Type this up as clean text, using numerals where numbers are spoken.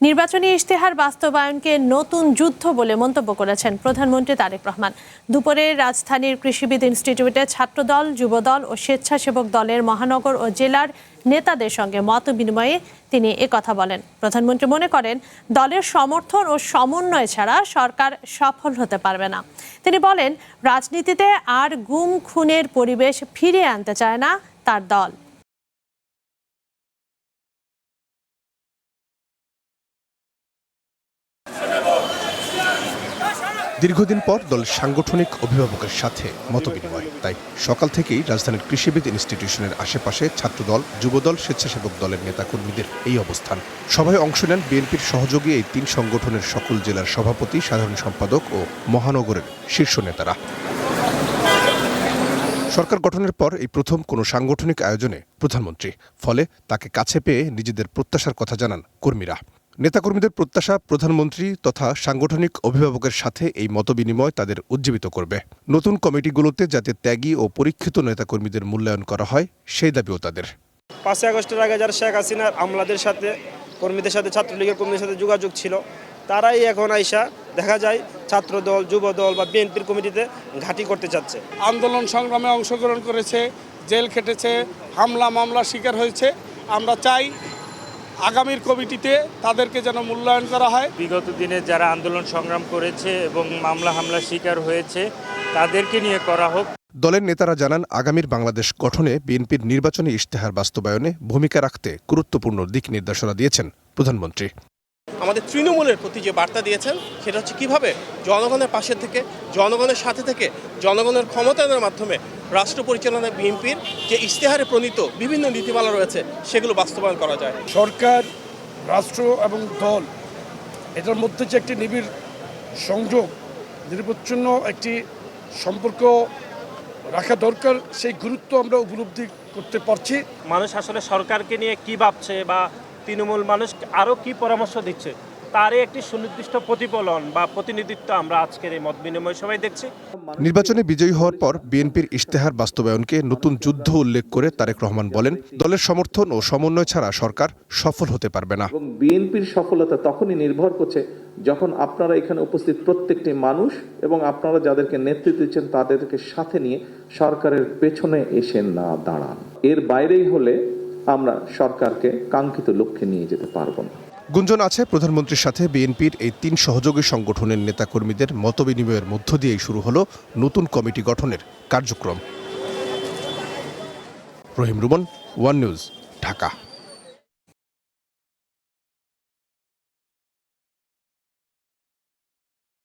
নির্বাচনী ইশতেহার বাস্তবায়নকে নতুন যুদ্ধ বলে মন্তব্য করেছেন প্রধানমন্ত্রী তারেক রহমান। দুপুরে রাজধানীর কৃষিবিদ ইনস্টিটিউটে ছাত্রদল, যুবদল ও স্বেচ্ছাসেবক দলের মহানগর ও জেলার নেতাদের সঙ্গে মত বিনিময়ে তিনি একথা বলেন। প্রধানমন্ত্রী মনে করেন, দলের সমর্থন ও সমন্বয় ছাড়া সরকার সফল হতে পারবে না। তিনি বলেন, রাজনীতিতে আর গুম খুনের পরিবেশ ফিরিয়ে আনতে চায় না তার দল। দীর্ঘদিন পর দলের সাংগঠনিক অভিভাবকের সাথে মতবিনিময়, তাই সকাল থেকেই রাজধানীর কৃষিবিদ ইনস্টিটিউশনের আশেপাশে ছাত্রদল, যুবদল, স্বেচ্ছাসেবক দলের নেতাকর্মীদের এই অবস্থান। সভায় অংশ নেন বিএনপির সহযোগী এই তিন সংগঠনের সকল জেলার সভাপতি, সাধারণ সম্পাদক ও মহানগরের শীর্ষ নেতারা। সরকার গঠনের পর এই প্রথম কোনো সাংগঠনিক আয়োজনে প্রধানমন্ত্রী, ফলে তাকে কাছে পেয়ে নিজেদের প্রত্যাশার কথা জানান কর্মীরা। নেতাকর্মীদের প্রত্যাশা, প্রধানমন্ত্রী তথা সাংগঠনিক অভিভাবকের সাথে এই মতবিনিময় তাদের উজ্জীবিত করবে। নতুন কমিটিগুলোতে যাতে ত্যাগী ও পরীক্ষিত নেতাকর্মীদের মূল্যায়ন করা হয়, সেই দাবিও তাদের। 5 আগস্টের আগে যারা শেখ হাসিনার আমলাদের সাথে, কর্মীদের সাথে, ছাত্রলীগের কর্মীদের সাথে যোগাযোগ ছিল, তারাই এখন আইসা দেখা যায় ছাত্রদল, যুবদল বা বিএনপির কমিটিতে ঘাঁটি করতে চাচ্ছে। আন্দোলন সংগ্রামে অংশগ্রহণ করেছে, জেল খেটেছে, হামলা মামলার শিকার হয়েছে। আমরা চাই আগামীর কমিটিতে তাদেরকে যেন মূল্যায়ন করা হয়। বিগত দিনে যারা আন্দোলন সংগ্রাম করেছে এবং মামলা হামলার শিকার হয়েছে, তাদেরকে নিয়ে করা হোক। দলের নেতারা জানান, আগামীর বাংলাদেশ গঠনে বিএনপির নির্বাচনী ইশতেহার বাস্তবায়নে ভূমিকা রাখতে গুরুত্বপূর্ণ দিক নির্দেশনা দিয়েছেন প্রধানমন্ত্রী। আমাদের তৃণমূলের প্রতি যে বার্তা দিয়েছেন, সেটা হচ্ছে কীভাবে জনগণের পাশে থেকে, জনগণের সাথে থেকে, জনগণের ক্ষমতায়নের মাধ্যমে রাষ্ট্র পরিচালনায় বিএনপির যে ইশতেহারে প্রণীত বিভিন্ন নীতিমালা রয়েছে, সেগুলো বাস্তবায়ন করা যায়। সরকার, রাষ্ট্র এবং দল, এটার মধ্যে যে একটি নিবিড় সংযোগ, নিরবচ্ছিন্ন একটি সম্পর্ক রাখা দরকার, সেই গুরুত্ব আমরা উপলব্ধি করতে পারছি। মানুষ আসলে সরকারকে নিয়ে কি ভাবছে বা তৃণমূল মানুষ আরও কি পরামর্শ দিচ্ছে, তারই একটি সুনির্দিষ্ট প্রতিফলন বা প্রতিনিধিত্ব আমরা আজকের এই মত বিনিময় সভায় দেখছি। নির্বাচনে বিজয়ী হওয়ার পর বিএনপির ইশতেহার বাস্তবায়নকে নতুন যুদ্ধ উল্লেখ করে তারেক রহমান বলেন, দলের সমর্থন ও সমন্বয় ছাড়া সরকার সফল হতে পারবে না। এবং বিএনপির সফলতা তখনই নির্ভর করছে যখন আপনারা এখানে উপস্থিত প্রত্যেকটি মানুষ এবং আপনারা যাদেরকে নেতৃত্ব দিচ্ছেন তাদেরকে সাথে নিয়ে সরকারের পেছনে এসে না দাঁড়ান। এর বাইরেই হলে আমরা সরকারকে কাঙ্ক্ষিত লক্ষ্যে নিয়ে যেতে পারবো না। গুঞ্জন আছে, প্রধানমন্ত্রীর সাথে বিএনপির এই তিন সহযোগী সংগঠনের নেতাকর্মীদের মতবিনিময়ের মধ্য দিয়েই শুরু হলো নতুন কমিটি গঠনের কার্যক্রম। রহিম রুমন, ওয়ান নিউজ, ঢাকা।